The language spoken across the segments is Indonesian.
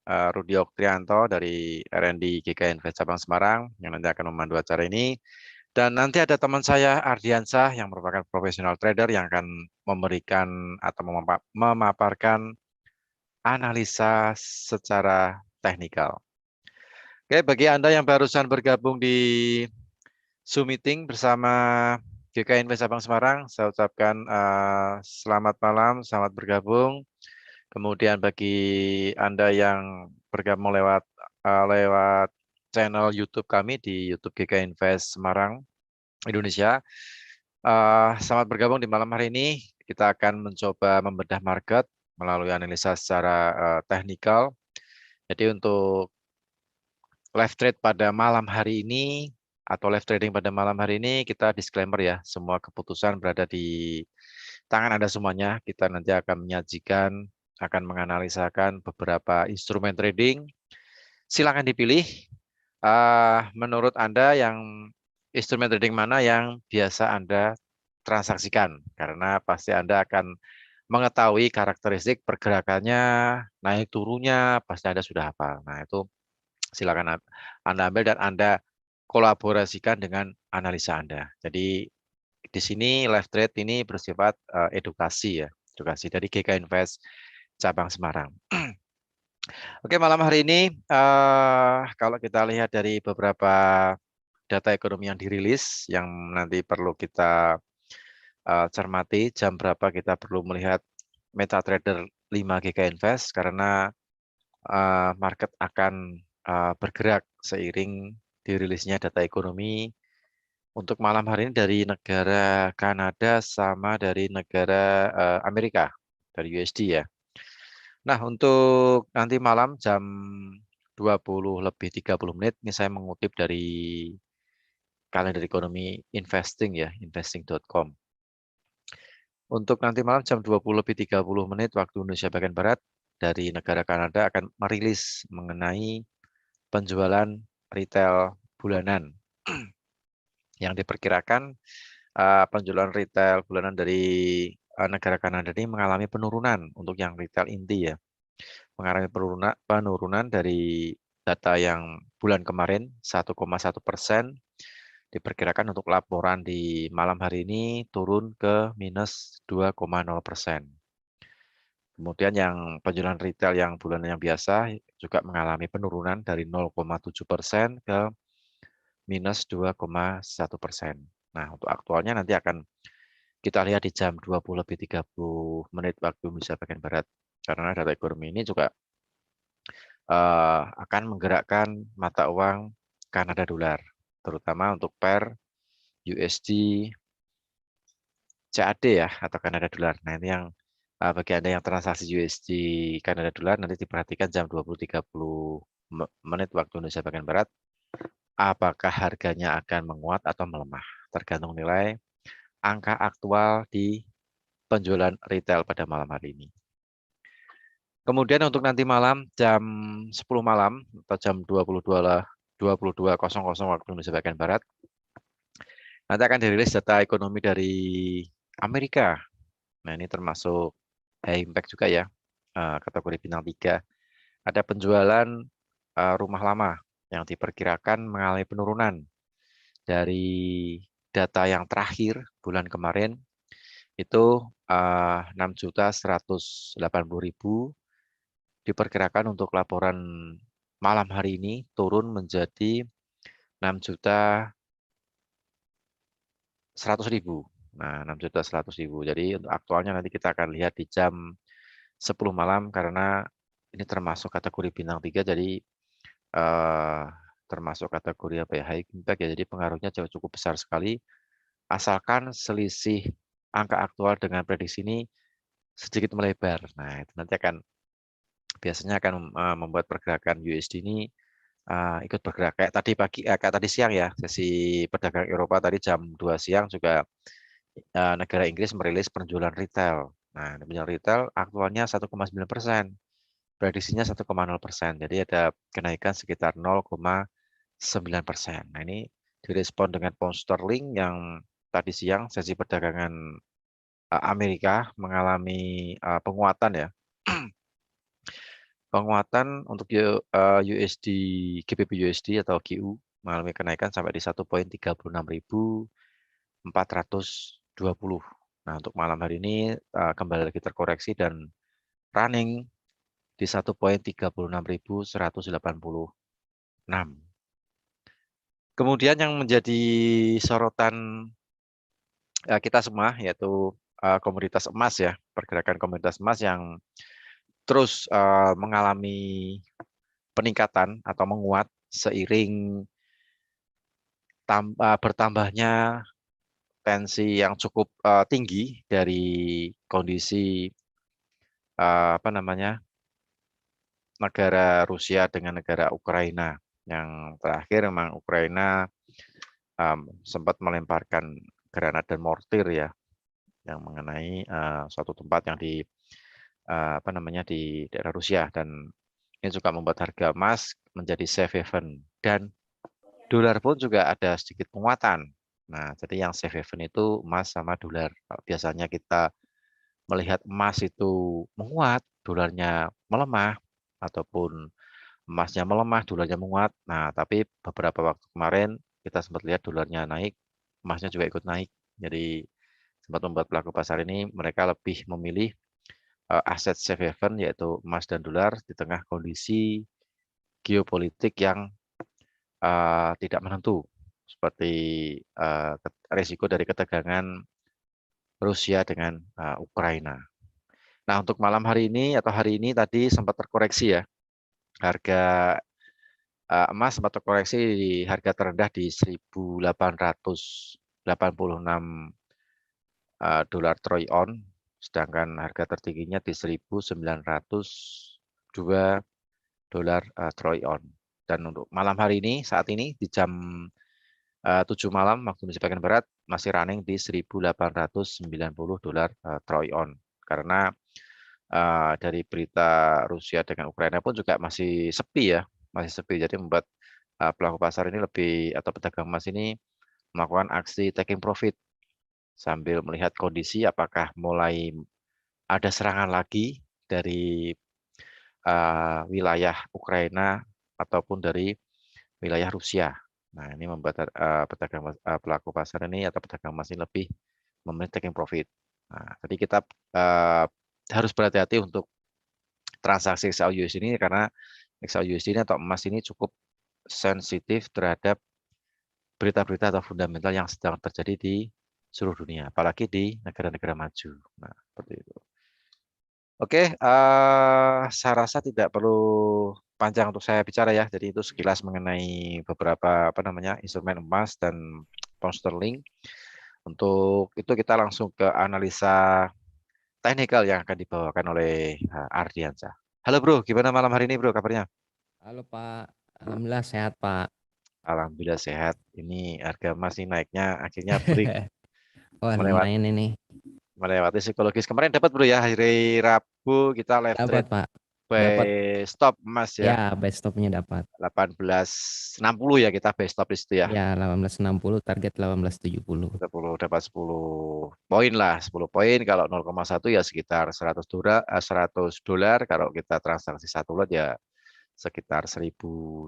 Rudi Oktrianto dari R&D GK Invest Cabang Semarang yang nanti akan memandu acara ini. Dan nanti ada teman saya Ardiansah yang merupakan profesional trader yang akan memberikan atau memaparkan analisa secara teknikal. Oke, bagi Anda yang barusan bergabung di Zoom meeting bersama GK Invest Cabang Semarang, saya ucapkan selamat malam, selamat bergabung. Kemudian bagi Anda yang bergabung lewat channel YouTube kami di YouTube GK Invest Semarang Indonesia, selamat bergabung di malam hari ini. Kita akan mencoba membedah market melalui analisa secara teknikal. Jadi untuk live trade pada malam hari ini atau live trading pada malam hari ini kita disclaimer ya, semua keputusan berada di tangan Anda semuanya. Kita nanti akan menyajikan, akan menganalisakan beberapa instrumen trading. Silakan dipilih. Menurut Anda yang instrumen trading mana yang biasa Anda transaksikan? Karena pasti Anda akan mengetahui karakteristik pergerakannya, naik turunnya, pasti Anda sudah hafal. Nah, itu silakan Anda ambil dan Anda kolaborasikan dengan analisa Anda. Jadi di sini live trade ini bersifat edukasi ya, edukasi dari GK Invest cabang Semarang. Oke, malam hari ini kalau kita lihat dari beberapa data ekonomi yang dirilis yang nanti perlu kita cermati jam berapa kita perlu melihat MetaTrader 5 GK Invest karena market akan bergerak seiring dirilisnya data ekonomi untuk malam hari ini dari negara Kanada sama dari negara Amerika, dari USD ya. Nah, untuk nanti malam jam 20:30 ini saya mengutip dari kalender ekonomi investing ya, investing.com. Untuk nanti malam jam 20:30 waktu Indonesia bagian Barat dari negara Kanada akan merilis mengenai penjualan retail bulanan yang diperkirakan penjualan retail bulanan dari negara Kanada ini mengalami penurunan untuk yang retail inti ya, mengalami penurunan dari data yang bulan kemarin 1,1%, diperkirakan untuk laporan di malam hari ini turun ke minus 2,0%. Kemudian yang penjualan retail yang bulanan yang biasa juga mengalami penurunan dari 0,7% ke minus 2,1%. Nah, untuk aktualnya nanti akan kita lihat di jam 20:30 waktu Indonesia bagian Barat. Karena data ekonomi ini juga akan menggerakkan mata uang Kanada dolar, terutama untuk pair USD CAD ya, atau Kanada dolar. Nah, ini yang bagi Anda yang transaksi USD Kanada dolar nanti diperhatikan jam 20:30 waktu Indonesia bagian Barat. Apakah harganya akan menguat atau melemah, tergantung nilai angka aktual di penjualan retail pada malam hari ini. Kemudian untuk nanti malam jam 10 malam atau jam 22:00 waktu Indonesia bagian Barat, nanti akan dirilis data ekonomi dari Amerika. Nah, ini termasuk high impact juga ya, kategori bintang 3. Ada penjualan rumah lama yang diperkirakan mengalami penurunan dari data yang terakhir bulan kemarin itu 6.180.000, diperkirakan untuk laporan malam hari ini turun menjadi 6.100.000. Nah, 6.100.000. Jadi untuk aktualnya nanti kita akan lihat di jam 10 malam karena ini termasuk kategori bintang 3, jadi termasuk kategori apa ya, high impact ya, jadi pengaruhnya cukup besar sekali. Asalkan selisih angka aktual dengan prediksi ini sedikit melebar. Nah, itu nanti biasanya akan membuat pergerakan USD ini ikut bergerak. Kayak tadi siang ya, sesi perdagangan Eropa tadi jam 2 siang juga negara Inggris merilis penjualan retail. Nah, penjualan retail aktualnya 1,9%, prediksinya 1,0%. Jadi ada kenaikan sekitar 0,9%. Nah, ini direspon dengan pound sterling yang tadi siang sesi perdagangan Amerika mengalami penguatan ya. Penguatan untuk USD, GBP USD atau GU mengalami kenaikan sampai di 1.36420. Nah, untuk malam hari ini kembali lagi terkoreksi dan running di 1.36186. Kemudian yang menjadi sorotan kita semua yaitu komoditas emas ya, pergerakan komoditas emas yang terus mengalami peningkatan atau menguat seiring bertambahnya tensi yang cukup tinggi dari kondisi apa namanya negara Rusia dengan negara Ukraina. Yang terakhir memang Ukraina sempat melemparkan granat dan mortir ya, yang mengenai suatu tempat yang di apa namanya di daerah Rusia, dan ini juga membuat harga emas menjadi safe haven, dan dolar pun juga ada sedikit penguatan. Nah, jadi yang safe haven itu emas sama dolar. Kalau biasanya kita melihat emas itu menguat, dolarnya melemah, ataupun emasnya melemah, dolarnya menguat. Nah, tapi beberapa waktu kemarin kita sempat lihat dolarnya naik, emasnya juga ikut naik. Jadi sempat membuat pelaku pasar ini mereka lebih memilih aset safe haven yaitu emas dan dolar di tengah kondisi geopolitik yang tidak menentu seperti risiko dari ketegangan Rusia dengan Ukraina. Nah, untuk malam hari ini atau hari ini tadi sempat terkoreksi ya. Harga emas sempat terkoreksi di harga terendah di 1.886 dolar troy on, sedangkan harga tertingginya di 1.902 dolar troy on. Dan untuk malam hari ini, saat ini di jam 7 malam waktu Indonesia bagian Barat masih running di 1.890 dolar troy on. Karena dari berita Rusia dengan Ukraina pun juga masih sepi ya, masih sepi. Jadi membuat pelaku pasar ini lebih atau pedagang emas ini melakukan aksi taking profit sambil melihat kondisi apakah mulai ada serangan lagi dari wilayah Ukraina ataupun dari wilayah Rusia. Nah, ini membuat pedagang pelaku pasar ini atau pedagang emas ini lebih memilih taking profit. Nah, jadi kita harus berhati-hati untuk transaksi XAUUSD ini karena XAUUSD ini atau emas ini cukup sensitif terhadap berita-berita atau fundamental yang sedang terjadi di seluruh dunia, apalagi di negara-negara maju. Nah, seperti itu. Oke, saya rasa tidak perlu panjang untuk saya bicara ya. Jadi itu sekilas mengenai beberapa apa namanya instrumen emas dan pound sterling. Untuk itu kita langsung ke analisa teknikal yang akan dibawakan oleh Ardiansyah. Halo bro, gimana malam hari ini bro kabarnya? Halo Pak, Alhamdulillah sehat Pak. Alhamdulillah sehat. Ini harga emas ini naiknya akhirnya break Wah melewati lumayan ini. melewati psikologis. Kemarin dapat bro ya hari Rabu kita live Dapat trade Pak, dapat by stop emas ya. ya best stopnya dapat. 1860 ya kita base stop di situ ya. Ya 1860 target 1870. 10 dapat 10 poin lah, 10 poin kalau 0,1 ya sekitar 100 dolar, 100 dolar kalau kita transaksi satu lot ya sekitar 1.000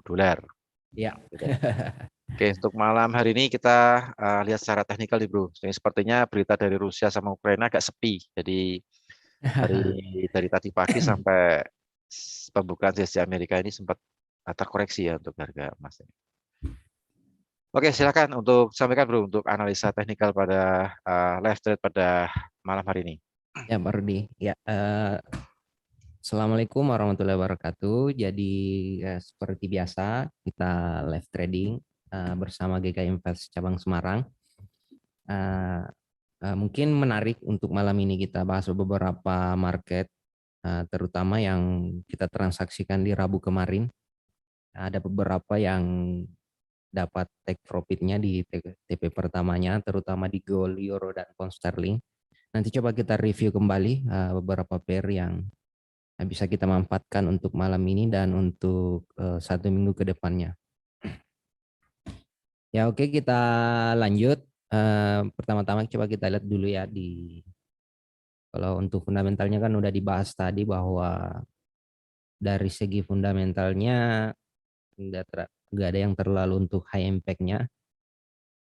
dolar. Ya. Gitu. Oke, untuk malam hari ini kita lihat secara teknikal nih bro. Ini sepertinya berita dari Rusia sama Ukraina agak sepi. Jadi dari dari tadi pagi sampai pembukaan sesi Amerika ini sempat terkoreksi ya untuk harga emas. Oke, silakan untuk sampaikan bro untuk analisa teknikal pada live trade pada malam hari ini. Ya Pak Rudi. Ya, Assalamualaikum warahmatullahi wabarakatuh. Jadi seperti biasa kita live trading bersama GK Invest cabang Semarang. Eh, Mungkin menarik untuk malam ini kita bahas beberapa market, terutama yang kita transaksikan di Rabu kemarin. Ada beberapa yang dapat take profitnya di TP pertamanya, terutama di gold, euro, dan pound sterling. Nanti coba kita review kembali beberapa pair yang bisa kita manfaatkan untuk malam ini dan untuk 1 minggu ke depannya. Ya oke, kita lanjut. Pertama-tama coba kita lihat dulu ya di, kalau untuk fundamentalnya kan udah dibahas tadi bahwa dari segi fundamentalnya nggak ada yang terlalu untuk high impact-nya.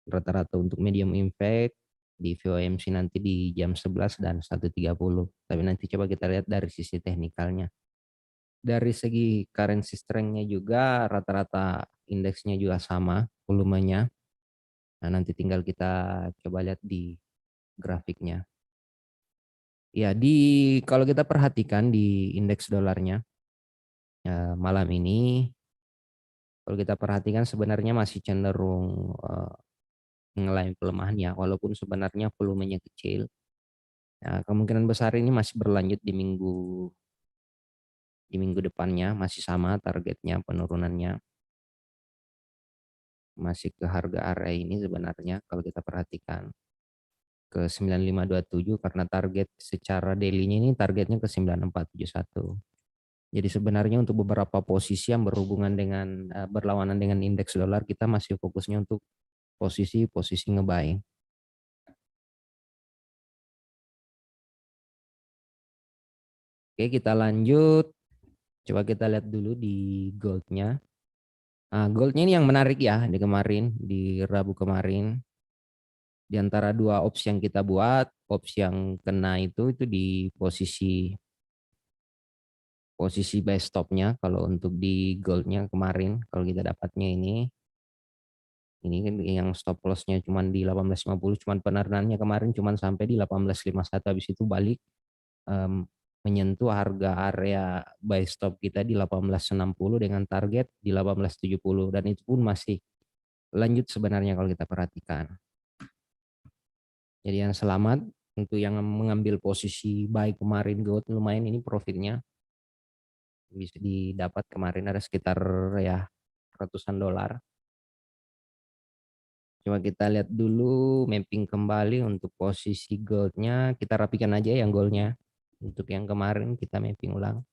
Rata-rata untuk medium impact di VOMC nanti di jam 11 dan 1.30. Tapi nanti coba kita lihat dari sisi teknikalnya. Dari segi currency strength-nya juga rata-rata indeksnya juga sama volumenya. Nah, nanti tinggal kita coba lihat di grafiknya. Ya, kalau kita perhatikan di indeks dolarnya malam ini, kalau kita perhatikan sebenarnya masih cenderung mengalami pelemahan ya, walaupun sebenarnya volumenya kecil. Nah, kemungkinan besar ini masih berlanjut di minggu depannya, masih sama targetnya penurunannya masih ke harga area ini sebenarnya kalau kita perhatikan ke 9527 karena target secara daily-nya ini targetnya ke 9471. Jadi sebenarnya untuk beberapa posisi yang berhubungan dengan berlawanan dengan indeks dolar kita masih fokusnya untuk posisi ngebuy. Oke, kita lanjut. Coba kita lihat dulu di gold-nya. Nah, gold-nya ini yang menarik ya di Rabu kemarin. Di antara dua opsi yang kita buat, opsi yang kena itu di posisi buy stop-nya kalau untuk di gold-nya kemarin kalau kita dapatnya ini kan yang stop loss-nya cuma di 18.50, cuman penurunannya kemarin cuma sampai di 18.51, habis itu balik em, menyentuh harga area buy stop kita di 18.60 dengan target di 18.70 dan itu pun masih lanjut sebenarnya kalau kita perhatikan. Jadi yang selamat untuk yang mengambil posisi buy kemarin gold lumayan ini profitnya bisa didapat kemarin ada sekitar ya ratusan dolar. Coba kita lihat dulu mapping kembali untuk posisi goldnya. Kita rapikan aja yang goldnya. Untuk yang kemarin kita mapping ulang.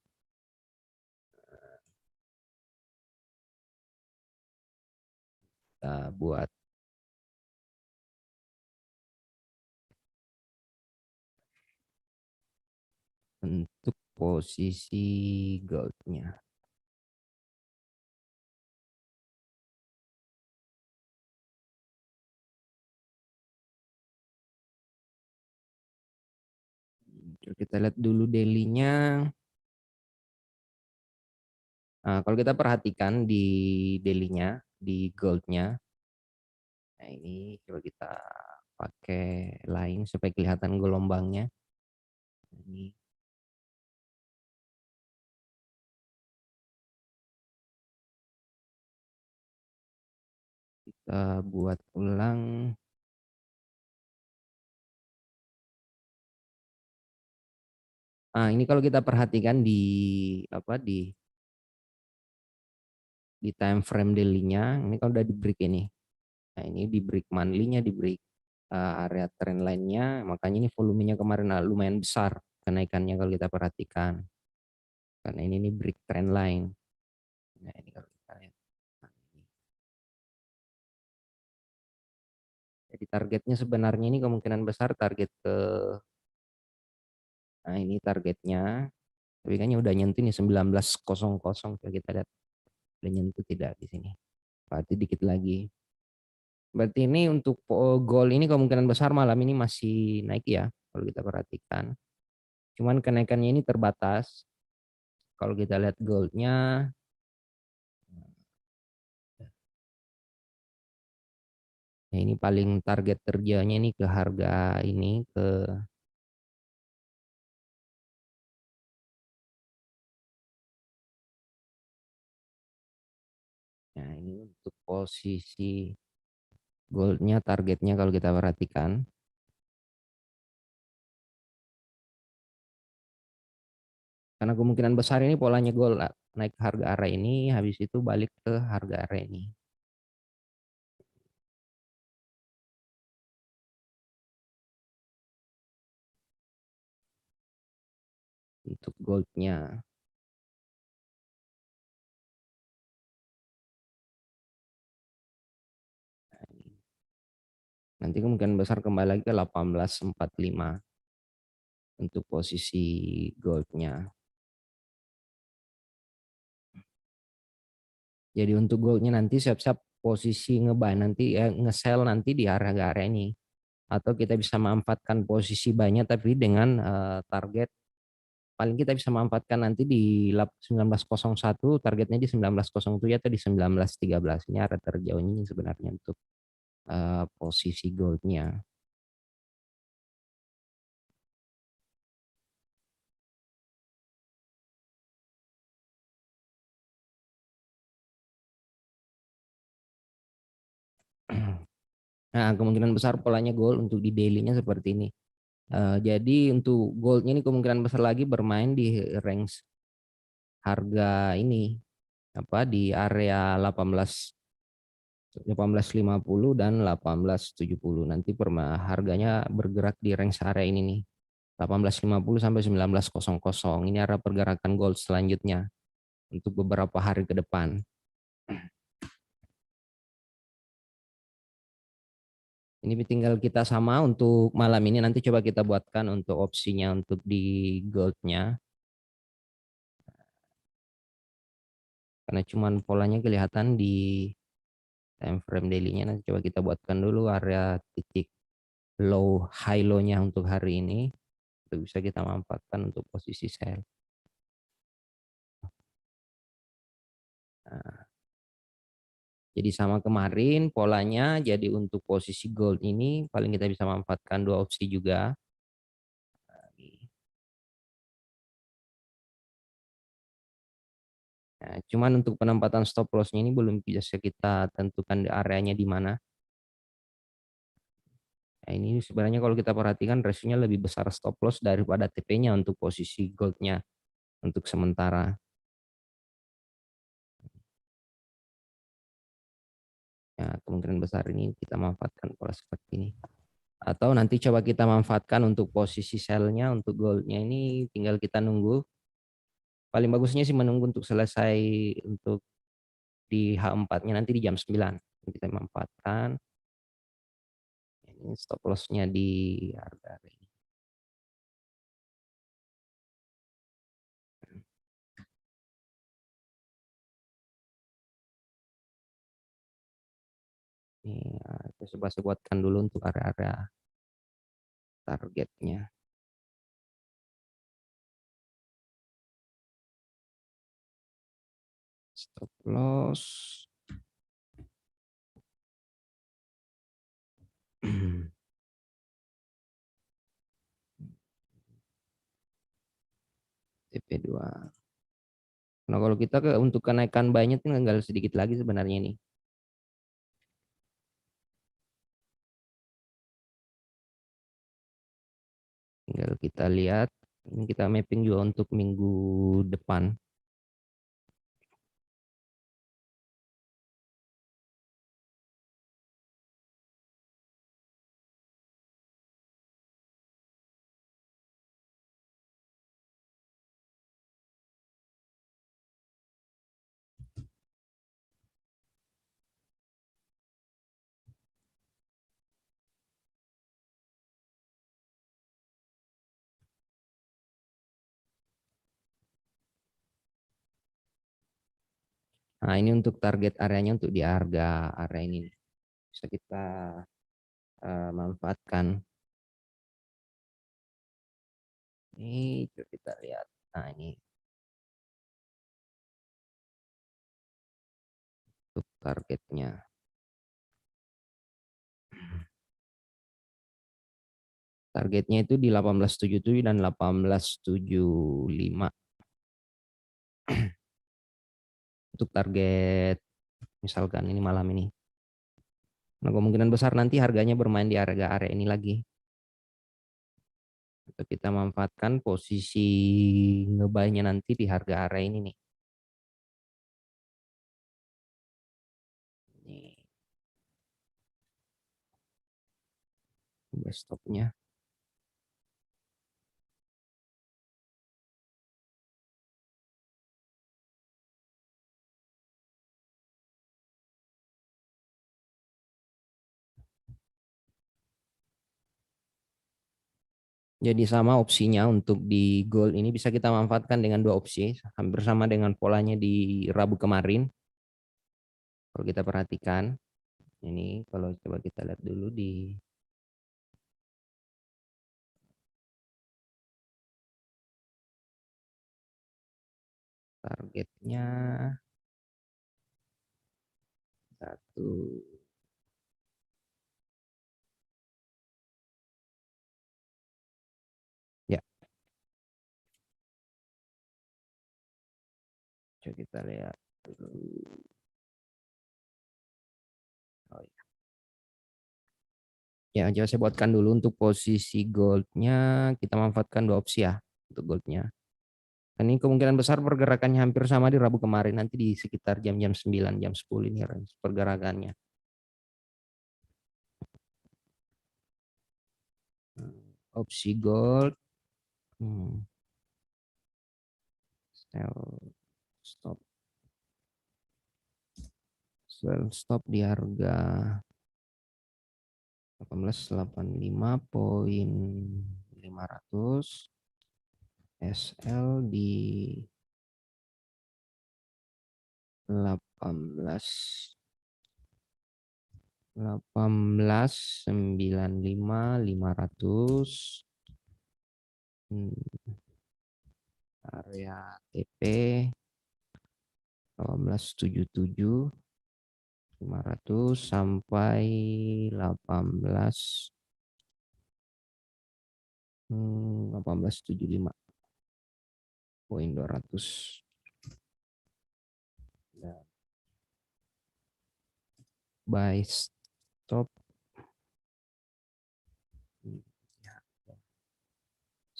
Kita buat untuk posisi goldnya. Coba kita lihat dulu daily-nya. Nah, kalau kita perhatikan di daily-nya, di gold-nya, nah ini coba kita pakai line supaya kelihatan gelombangnya. Ini kita buat ulang. Nah, ini kalau kita perhatikan di apa di time frame daily-nya, ini kalau udah di break ini. Nah, ini di break monthly-nya, di break area trend line-nya, makanya ini volumenya kemarin lumayan besar kenaikannya kalau kita perhatikan. Karena ini break trend line. Nah, ini kalau kita lihat. Nah, ini. Jadi targetnya sebenarnya ini kemungkinan besar target ke nah ini targetnya. Tapi kayaknya udah nyentuh nih 19.00 kalau kita lihat. Udah nyentuh tidak di sini. Berarti dikit lagi. Berarti ini untuk gold ini kemungkinan besar malam ini masih naik ya kalau kita perhatikan. Cuman kenaikannya ini terbatas. Kalau kita lihat goldnya, ya ini paling target terjanya ini ke harga ini ke nah ini untuk posisi goldnya targetnya kalau kita perhatikan. Karena kemungkinan besar ini polanya gold naik ke harga area ini, habis itu balik ke harga area ini. Untuk goldnya. Nanti kemungkinan besar kembali lagi ke 18.45 untuk posisi goldnya. Jadi untuk goldnya nanti siap-siap posisi nge-buy nanti ya, nge-sell nanti di area-area ini. Atau kita bisa memanfaatkan posisi buy-nya tapi dengan target paling kita bisa manfaatkan nanti di 1901, targetnya di 1907 atau di 1913. Ini area terjauhnya sebenarnya untuk posisi goldnya. Nah, kemungkinan besar polanya gold untuk di daily-nya seperti ini. Jadi untuk goldnya ini kemungkinan besar lagi bermain di range harga ini apa di area 1850 dan 1870. Nanti harganya bergerak di range area ini nih. 1850 sampai 1900. Ini area pergerakan gold selanjutnya untuk beberapa hari ke depan. Ini tinggal kita sama untuk malam ini, nanti coba kita buatkan untuk opsinya untuk di goldnya. Karena cuman polanya kelihatan di time frame daily-nya, nanti coba kita buatkan dulu area titik high low-nya untuk hari ini. Itu bisa kita manfaatkan untuk posisi sell. Nah, jadi sama kemarin polanya, jadi untuk posisi gold ini paling kita bisa manfaatkan dua opsi juga. Nah, cuman untuk penempatan stop loss-nya ini belum bisa kita tentukan di areanya di mana. Nah, ini sebenarnya kalau kita perhatikan rasionya lebih besar stop loss daripada TP-nya untuk posisi gold-nya untuk sementara. Ya, kemungkinan besar ini kita manfaatkan pola seperti ini. Atau nanti coba kita manfaatkan untuk posisi sell-nya untuk gold-nya ini tinggal kita nunggu. Paling bagusnya sih menunggu untuk selesai untuk di H4-nya nanti di jam 9. Kita manfaatkan. Ini stop loss-nya di harga ini. Ini coba saya buatkan dulu untuk area-area targetnya. Stop loss. TP2. Nah, kalau kita untuk kenaikan buy-nya tinggal sedikit lagi sebenarnya ini. Tinggal kita lihat, ini kita mapping juga untuk minggu depan. Nah, ini untuk target areanya untuk di harga area ini. Bisa kita manfaatkan. Ini coba kita lihat. Nah, ini untuk targetnya. Targetnya itu di 1877 dan 1875. Untuk target misalkan ini malam ini. Nah, kemungkinan besar nanti harganya bermain di harga area ini lagi. Untuk kita manfaatkan posisi ngebuy-nya nanti di harga area ini nih. Ini stopnya. Jadi sama opsinya untuk di gold ini bisa kita manfaatkan dengan dua opsi, hampir sama dengan polanya di Rabu kemarin. Kalau kita perhatikan ini, kalau coba kita lihat dulu di targetnya satu. Ya, coba kita lihat dulu. Oh, ya. Ya, coba saya buatkan dulu untuk posisi goldnya. Kita manfaatkan dua opsi ya untuk goldnya. Dan ini kemungkinan besar pergerakannya hampir sama di Rabu kemarin. Nanti di sekitar jam-jam 9, jam 10 ini range pergerakannya. Opsi gold. Sell stop. Sell stop di harga 1885.500. SL di 1895.500. Area TP 1877.500 sampai 1875.200. Buy stop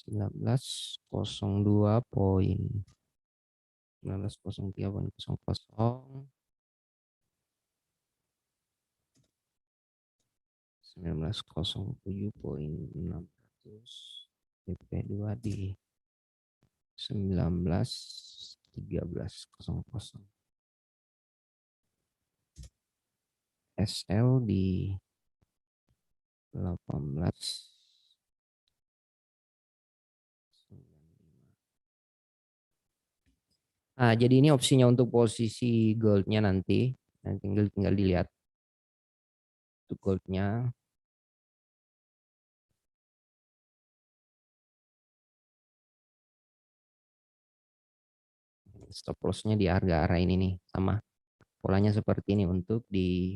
19.03.00, 1907.600, TP2 di 19.13.00, SL di 18. Nah, jadi ini opsinya untuk posisi goldnya nanti. Nah, tinggal dilihat untuk goldnya. Stop lossnya di harga arah ini nih, sama polanya seperti ini untuk di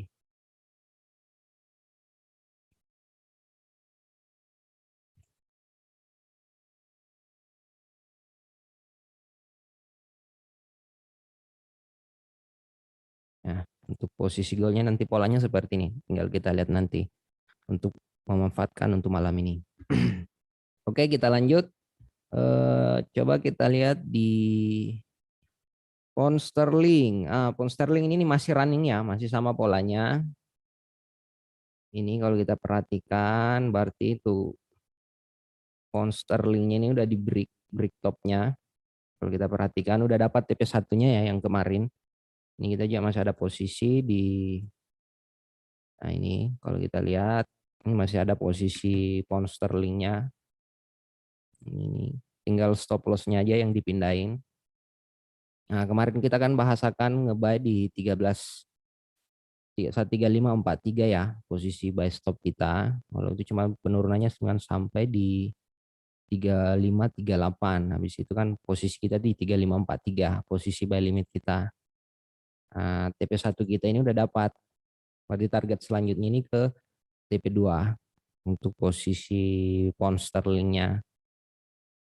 nah, untuk posisi goalnya nanti polanya seperti ini. Tinggal kita lihat nanti untuk memanfaatkan untuk malam ini. Oke, kita lanjut. Coba kita lihat di pound sterling. Pound sterling ini masih running ya, masih sama polanya. Ini kalau kita perhatikan berarti itu pound sterlingnya ini udah di break topnya. Kalau kita perhatikan udah dapat TP1-nya ya yang kemarin. Ini kita juga masih ada posisi di, nah ini kalau kita lihat ini masih ada posisi pound sterlingnya. Ini tinggal stop loss-nya aja yang dipindahin. Nah, kemarin kita kan bahasakan nge-buy di 13543 ya, posisi buy stop kita. Kalau itu cuma penurunannya sampai di 3538. Habis itu kan posisi kita di 3543, posisi buy limit kita. Nah, TP1 kita ini udah dapat. Berarti target selanjutnya ini ke TP2 untuk posisi pound sterlingnya.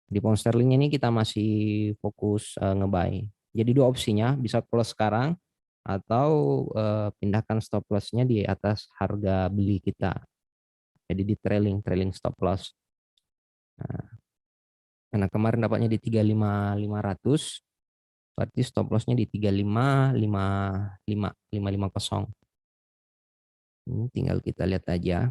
Di pound sterlingnya ini kita masih fokus nge-buy. Jadi dua opsinya, bisa close sekarang atau pindahkan stop loss-nya di atas harga beli kita. Jadi di trailing stop loss. Nah, karena kemarin dapatnya di 35.500, berarti stop loss-nya di 35.550. Ini tinggal kita lihat aja.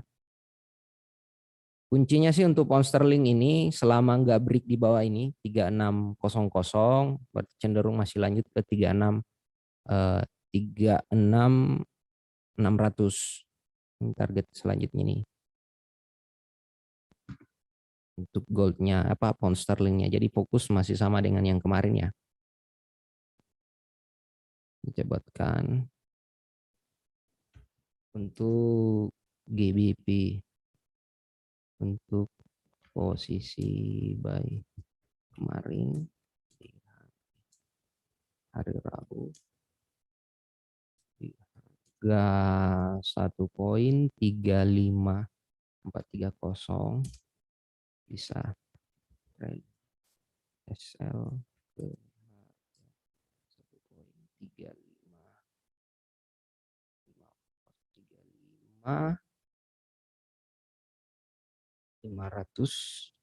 Kuncinya sih untuk pound sterling ini selama nggak break di bawah ini 3600, berarti cenderung masih lanjut ke 36.600. Ini target selanjutnya nih untuk goldnya apa pound sterlingnya. Jadi fokus masih sama dengan yang kemarin ya. Dicobakan. Untuk GBP, untuk posisi buy kemarin di hari Rabu di harga 1,35430 bisa trade SL ke 1,35 500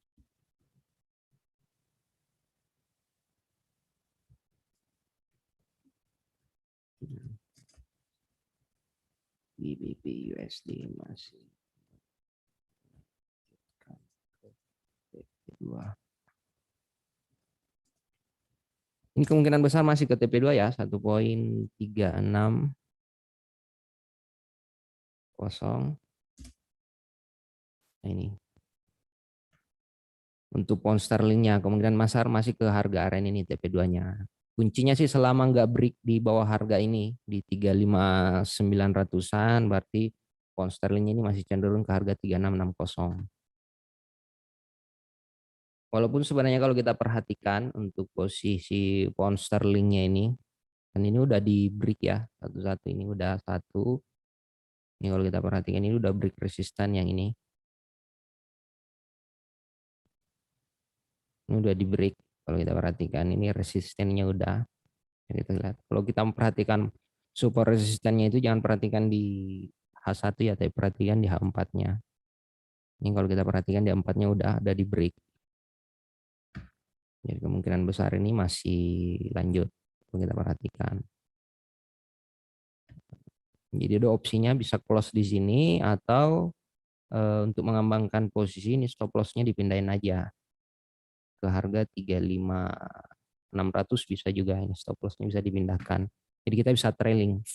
GBP USD masih TP2. Ini kemungkinan besar masih ke TP2 ya, 1,360. Nah, ini untuk pound sterlingnya kemungkinan besar masih ke harga aren ini TP2-nya. Kuncinya sih selama nggak break di bawah harga ini di 35900-an, berarti pound sterlingnya ini masih cenderung ke harga 3660. Walaupun sebenarnya kalau kita perhatikan untuk posisi pound sterlingnya ini, kan ini udah di break ya, satu-satu ini udah satu. Ini kalau kita perhatikan ini udah break resistan yang ini. Ini udah di break. Kalau kita perhatikan ini resistennya udah. Kita lihat. Kalau kita memperhatikan support resistannya itu jangan perhatikan di H1 ya, tapi perhatikan di H4-nya. Ini kalau kita perhatikan di H4-nya udah ada di break. Jadi kemungkinan besar ini masih lanjut. Kalau kita perhatikan. Jadi ada opsinya bisa close di sini atau untuk mengembangkan posisi ini stop loss-nya dipindahin aja ke harga 35.600 bisa juga, ini stop loss-nya bisa dipindahkan. Jadi kita bisa trailing.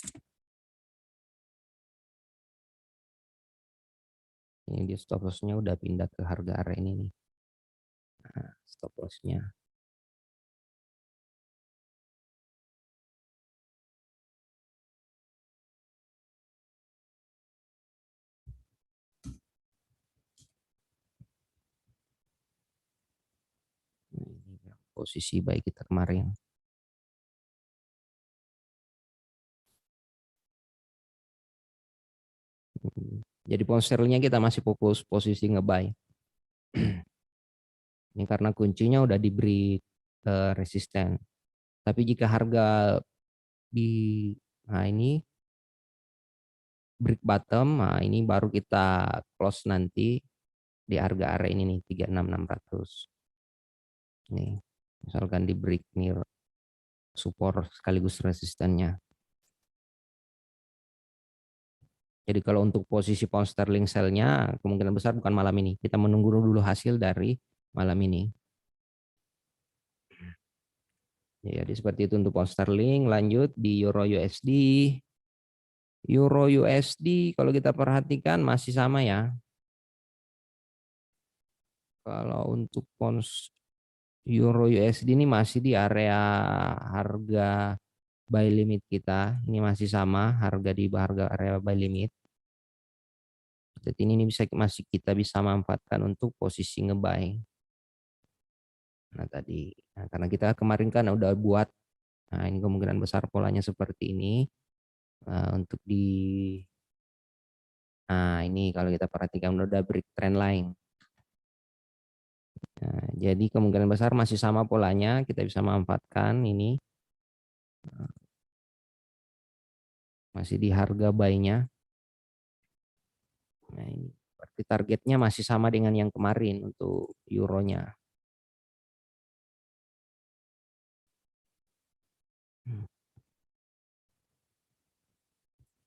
Ini dia stop loss-nya udah pindah ke harga area ini nih. Nah, stop loss-nya. Ini posisi baik kita kemarin. Jadi pound sterlingnya kita masih fokus posisi nge-buy. Ini karena kuncinya udah diberi resisten. Tapi jika harga di nah ini break bottom, nah ini baru kita close nanti di harga area ini nih 36.600. Nih, misalkan di break nih support sekaligus resistennya. Jadi kalau untuk posisi pound sterling sell-nya kemungkinan besar bukan malam ini. Kita menunggu dulu hasil dari malam ini. Jadi seperti itu untuk pound sterling. Lanjut di euro USD. Euro USD kalau kita perhatikan masih sama ya. Kalau untuk pound euro USD ini masih di area harga buy limit kita. Ini masih sama harga di harga area buy limit. Jadi ini bisa masih kita bisa manfaatkan untuk posisi ngebuy. Nah tadi, nah, karena kita kemarin kan udah buat, nah ini kemungkinan besar polanya seperti ini. Untuk di, nah ini kalau kita perhatikan udah break trend line. Nah, jadi kemungkinan besar masih sama polanya, kita bisa manfaatkan ini. Masih di harga buy-nya. Nah ini, berarti targetnya masih sama dengan yang kemarin untuk euronya.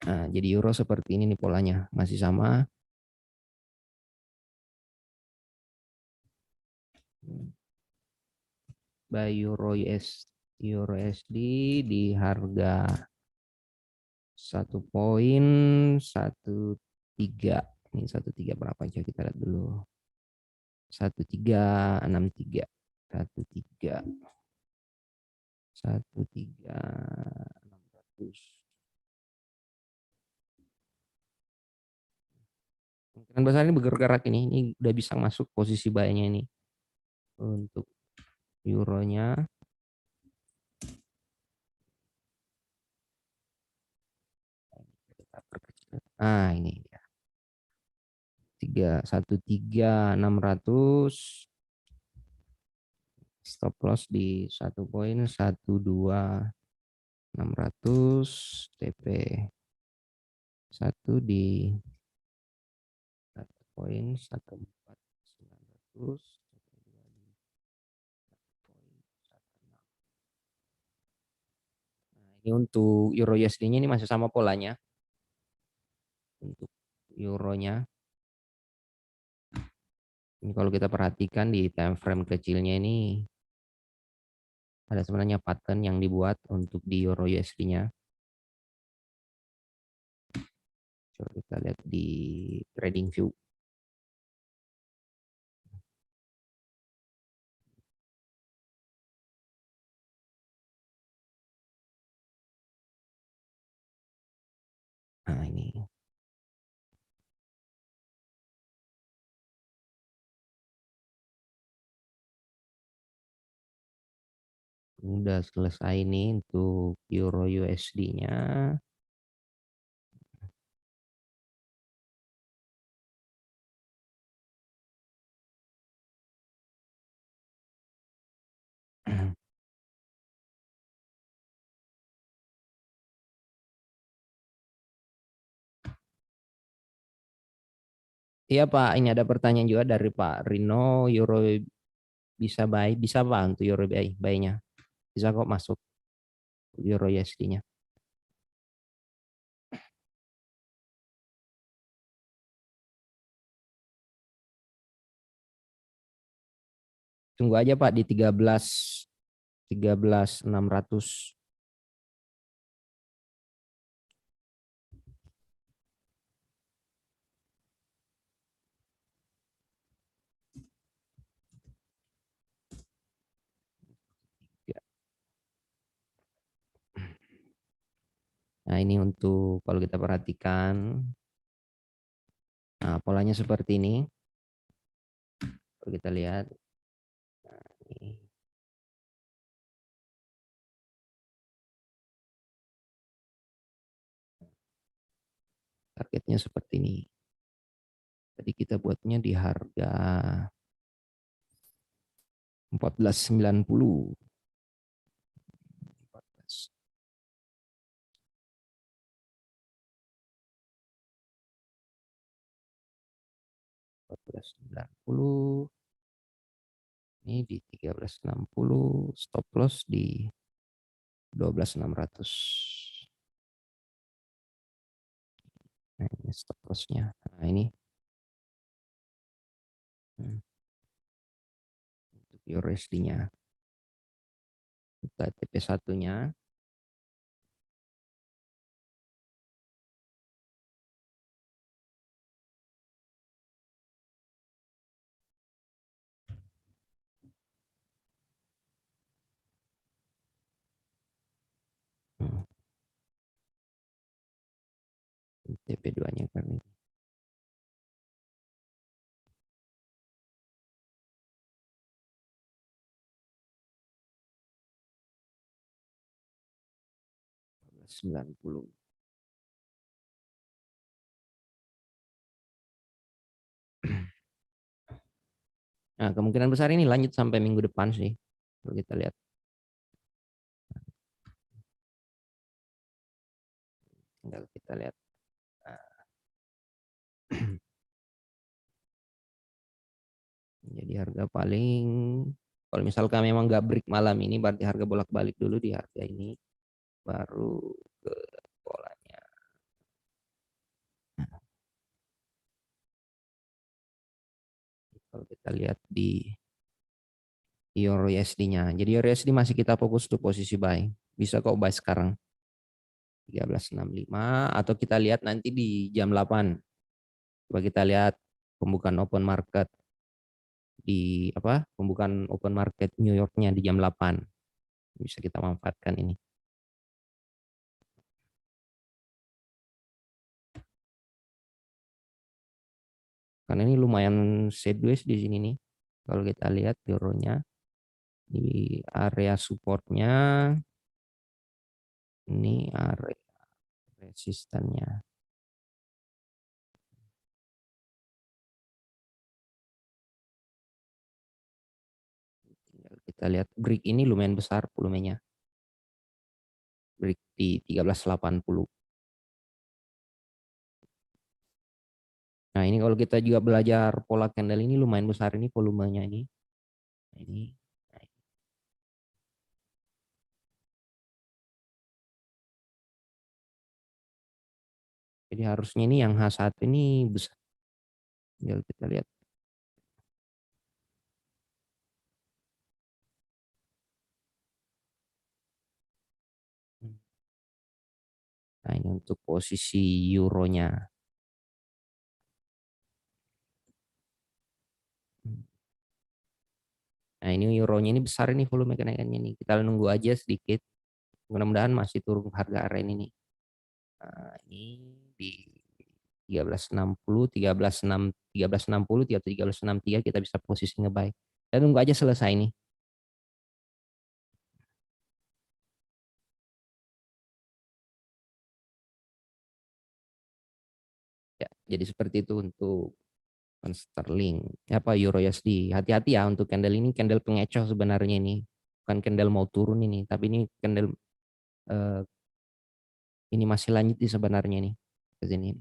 Nah, jadi euro seperti ini nih polanya, masih sama. Buy euro USD di harga 1,13. Ini 13 berapa aja kita lihat dulu. 1363. 13 13 600. besar ini bergerak ini udah bisa masuk posisi buy-nya ini untuk euronya. Nah, ini dia. 131600, stop loss di 1,12600, TP 1 di 1,14900, nah, ini untuk euro USD-nya ini masih sama polanya. Untuk euronya ini kalau kita perhatikan di time frame kecilnya ini ada sebenarnya pattern yang dibuat untuk di euro USD-nya. Coba kita lihat di trading view. Nah, ini. Udah selesai nih untuk euro USD-nya. Iya Pak, ini ada pertanyaan juga dari Pak Rino, euro bisa buy, bisa Pak untuk euro buy-nya? Bisa kok masuk euro USD-nya. Tunggu aja Pak di 13.600. Ya. Nah, ini untuk kalau kita perhatikan, nah polanya seperti ini. Kalau kita lihat, nah, ini. Targetnya seperti ini. Tadi kita buatnya di harga 14.90. 14.90. Ini di 13.60, stop loss di 12.600. Nah, ini stop loss-nya. Nah, ini untuk euro USD-nya. Kita TP1-nya. TP2-nya kan ini. Sembilan puluh. Nah, kemungkinan besar ini lanjut sampai minggu depan sih. Kalau kita lihat. Tinggal kita lihat. Jadi harga paling, kalau misalkan memang nggak break malam ini, berarti harga bolak-balik dulu di harga ini, baru ke polanya. Kalau kita lihat di euro USD-nya. Jadi euro USD masih kita fokus untuk posisi buy. Bisa kok buy sekarang. 13.65 atau kita lihat nanti di jam 8. Coba kita lihat pembukaan open market di apa? Pembukaan open market New York-nya di jam 8. Bisa kita manfaatkan ini. Karena ini lumayan sideways di sini nih. Kalau kita lihat euronya di area supportnya, ini area resistannya. Kita lihat break ini lumayan besar volumenya. Break di 1380. Nah, ini kalau kita juga belajar pola candle ini lumayan besar ini volumenya ini. Nah, ini. Jadi harusnya ini yang H1 ini besar. Tinggal kita lihat. Nah, ini untuk posisi euronya. Nah, ini euronya ini besar ini volume kenaikannya nih. Kita nunggu aja sedikit. Mudah-mudahan masih turun harga area ini nih. Nah, ini di 1360, 1360, 1363 kita bisa posisi ngebuy. Dan tunggu aja selesai nih. Ya, jadi seperti itu untuk pound sterling. Apa euro USD. Hati-hati ya untuk candle ini, candle pengecoh sebenarnya ini. Bukan candle mau turun ini, tapi ini candle eh, ini masih lanjut di sebenarnya nih ke sini.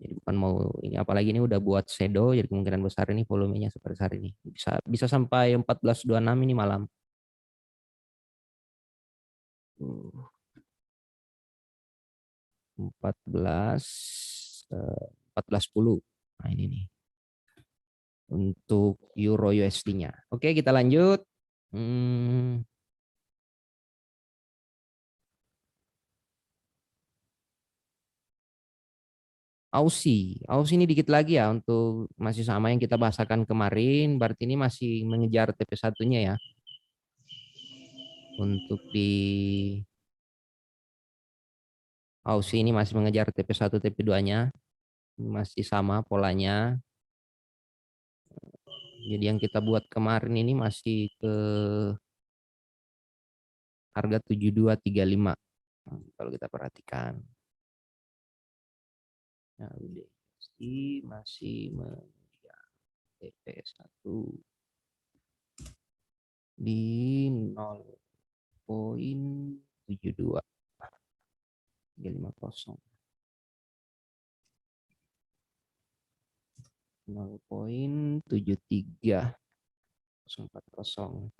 Jadi bukan mau ini, apalagi ini udah buat shadow, jadi kemungkinan besar ini volumenya sebesar ini. Bisa bisa sampai 1426 ini malam. 14 1410. Nah, ini nih untuk euro USD-nya. Oke, kita lanjut. Hmm, Aussie ini dikit lagi ya untuk masih sama yang kita bahasakan kemarin. Berarti ini masih mengejar TP1-nya ya. Untuk di Aussie ini masih mengejar TP1, TP2-nya. Masih sama polanya. Jadi yang kita buat kemarin ini masih ke harga 7235. Kalau kita perhatikan. Nah, USD masih mengejar TP1 di 0,72 350 0,73040.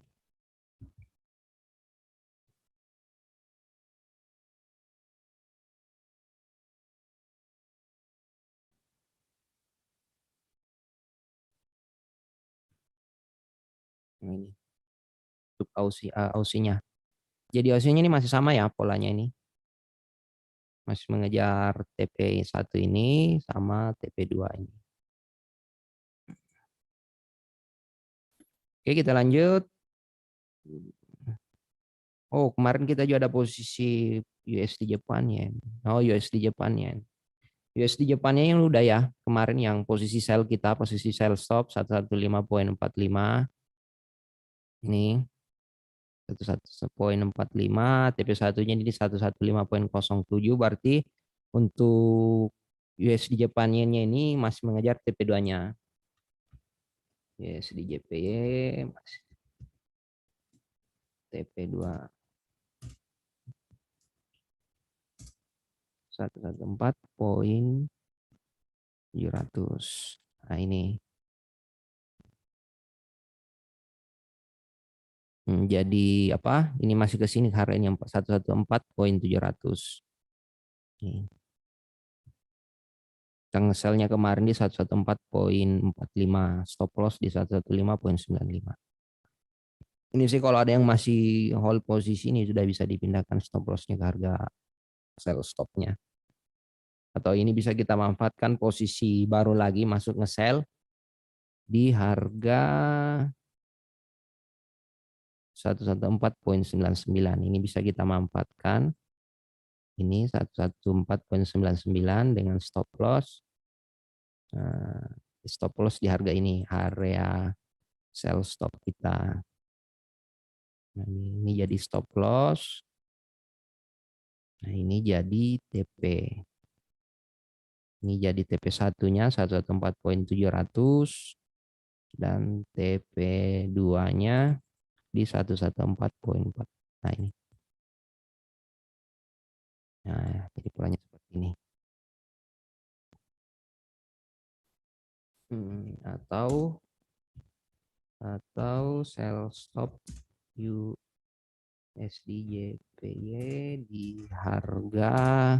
Nah, ini untuk Aussie-nya. Jadi Aussie-nya ini masih sama ya polanya ini. Masih mengejar TP1 ini sama TP2 ini. Oke, kita lanjut. Oh, kemarin kita juga ada posisi USD Jepang yen. Oh, USD Jepang yen. USD Jepang yang udah ya. Kemarin yang posisi sell kita, posisi sell stop 115.45. Ini 11.45, TP1-nya di 115.07, berarti untuk USD Jepang yen-nya ini masih mengejar TP2-nya. USD JPY masih TP2 114.700. Nah, ini jadi apa? Ini masih ke sini harganya 114.700. Tanggal selnya kemarin di 114.45, stop loss di 115.95. Ini sih kalau ada yang masih hold posisi ini sudah bisa dipindahkan stop lossnya ke harga sell stopnya. Atau ini bisa kita manfaatkan posisi baru lagi masuk nge-sell di harga 114.99. Ini bisa kita manfaatkan. Ini 114.99 dengan stop loss Nah, stop loss di harga ini, area sell stop kita. Nah, ini jadi stop loss. Nah, ini jadi TP. Ini jadi TP satunya 114.700 dan TP 2-nya di 114.4. Nah, ini. Nah, jadi polanya seperti ini. Atau sell stop USD JPY di harga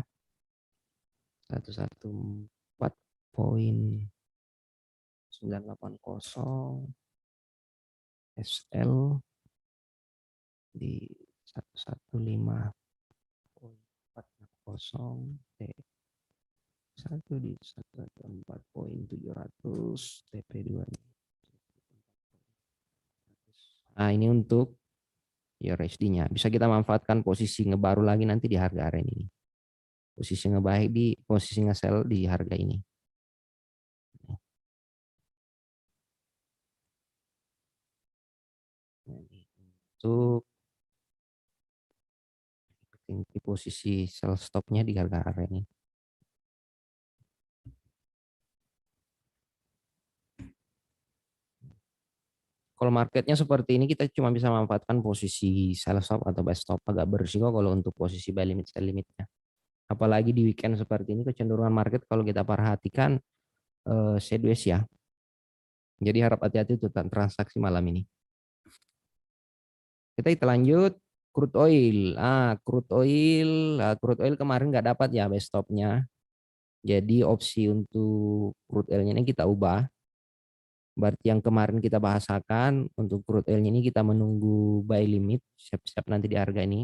114.980 SL di 115.460 T1 di 114.700 TP2. Nah, ini untuk USD-nya. Bisa kita manfaatkan posisi ngebaru lagi nanti di harga area ini. Posisi ngebaik di posisi nge-sell di harga ini. Untuk di posisi sell stopnya di harga area ini. Kalau marketnya seperti ini kita cuma bisa memanfaatkan posisi sell stop atau buy stop, agak berisiko kalau untuk posisi buy limit sell limitnya. Apalagi di weekend seperti ini kecenderungan market kalau kita perhatikan sideways ya. Jadi harap hati-hati untuk transaksi malam ini. Kita lanjut crude oil. Crude oil kemarin nggak dapat ya buy stopnya. Jadi opsi untuk crude oilnya ini kita ubah. Berarti yang kemarin kita bahasakan untuk crude oil ini kita menunggu buy limit, siap-siap nanti di harga ini.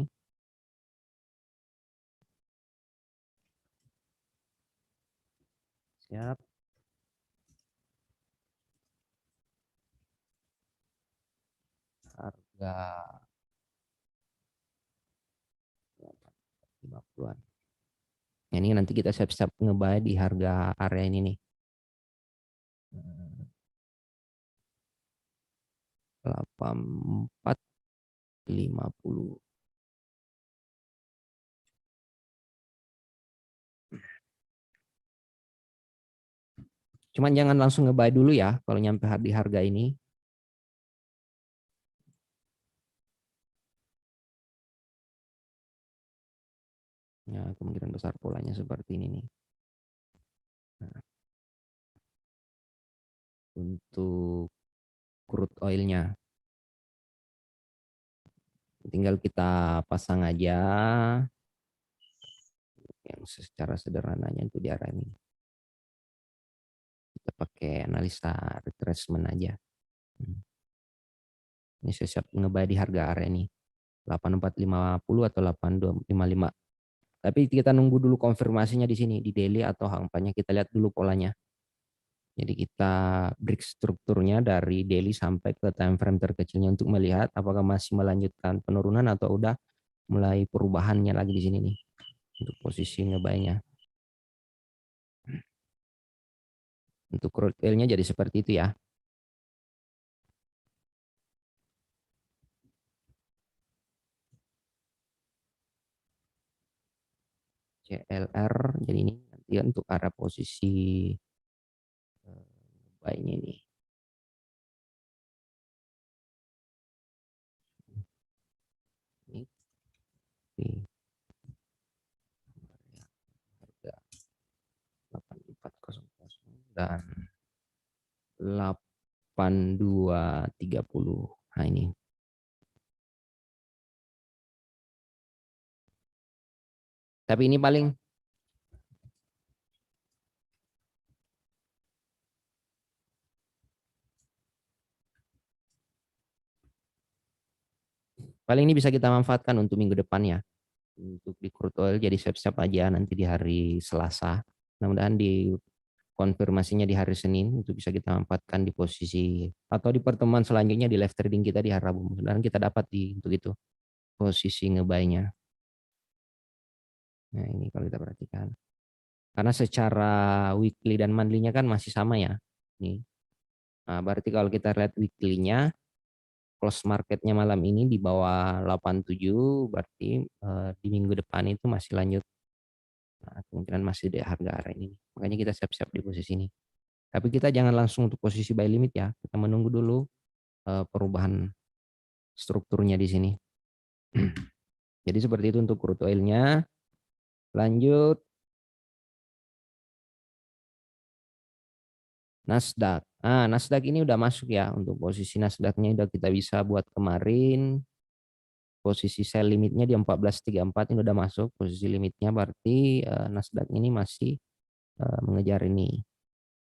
Siap. Harga 50-an. Ini nanti kita siap-siap ngebuy di harga area ini nih. 8450. Cuman jangan langsung ngebuy dulu ya kalau nyampe di harga ini. Ya, kemungkinan besar polanya seperti ini nih. Nah, untuk crude oilnya tinggal kita pasang aja yang secara sederhananya itu di area ini. Kita pakai analisa retracement aja. Ini saya siap ngebuy di harga area ini 8450 atau 8255. Tapi kita nunggu dulu konfirmasinya di sini di daily atau hangpannya, kita lihat dulu polanya. Jadi kita break strukturnya dari daily sampai ke time frame terkecilnya untuk melihat apakah masih melanjutkan penurunan atau udah mulai perubahannya lagi di sini nih untuk posisi ngebuy-nya. Untuk crude oil-nya jadi seperti itu ya. CLR jadi ini nanti untuk arah posisi buy-nya nih. Ini harga 8400 dan 8230. Nah ini. Tapi ini paling ini bisa kita manfaatkan untuk minggu depan ya. Untuk di crude oil jadi siap-siap aja nanti di hari Selasa. Mudah-mudahan di konfirmasinya di hari Senin untuk bisa kita manfaatkan di posisi atau di pertemuan selanjutnya di live trading kita di hari Rabu. Mudah-mudahan kita dapat untuk itu posisi ngebuy-nya. Nah, ini kalau kita perhatikan. Karena secara weekly dan monthly-nya kan masih sama ya. Nih. Nah, berarti kalau kita lihat weekly-nya, close marketnya malam ini di bawah 87, berarti di minggu depan itu masih lanjut. Nah, kemungkinan masih di harga area ini. Makanya kita siap-siap di posisi ini. Tapi kita jangan langsung untuk posisi buy limit ya. Kita menunggu dulu perubahan strukturnya di sini. Jadi seperti itu untuk crude oil-nya. Lanjut Nasdaq. Nah, Nasdaq ini udah masuk ya. Untuk posisi Nasdaq-nya udah kita bisa buat kemarin. Posisi sell limitnya di 14.34 ini udah masuk. Posisi limitnya berarti Nasdaq ini masih mengejar ini.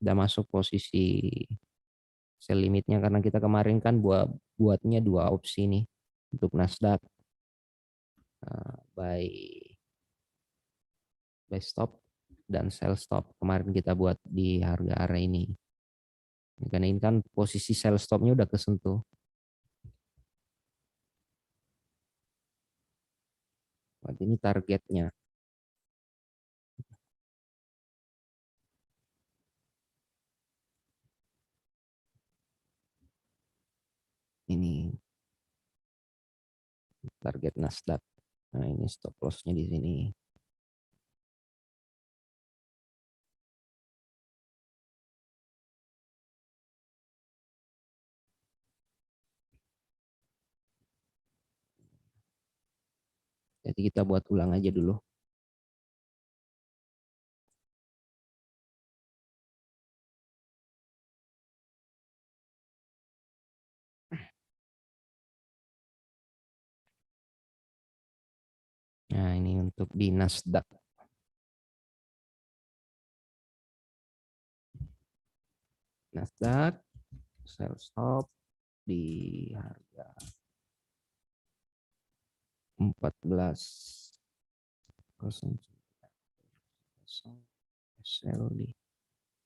Udah masuk posisi sell limitnya karena kita kemarin kan buatnya dua opsi nih untuk Nasdaq. Buy stop dan sell stop. Kemarin kita buat di harga area ini. Karena ini kan posisi sell stopnya udah kesentuh. Berarti ini targetnya. Ini target Nasdaq. Nah, ini stop loss-nya di sini. Jadi kita buat ulang aja dulu. Nah, ini untuk di Nasdaq. Nasdaq sell stop di harga 14.0 sell di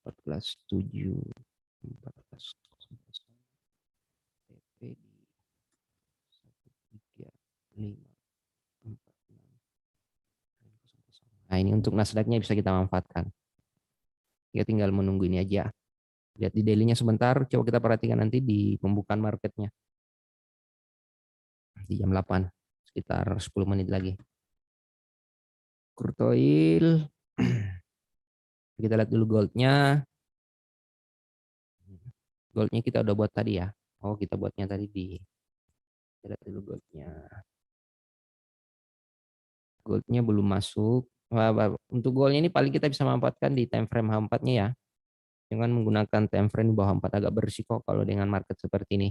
14.7 14.0 TP di 135 Nah, ini untuk Nasdaq-nya bisa kita manfaatkan. Ya tinggal menunggu ini aja. Lihat di daily-nya sebentar, coba kita perhatikan nanti di pembukaan marketnya. Di jam 8, sekitar 10 menit lagi. Crude oil, kita lihat dulu goldnya. Goldnya kita udah buat tadi ya. Oh, kita buatnya tadi di, kita lihat dulu goldnya. Goldnya belum masuk. Untuk goldnya ini paling kita bisa manfaatkan di time frame H4-nya ya. Dengan menggunakan time frame di bawah 4 agak berisiko kalau dengan market seperti ini.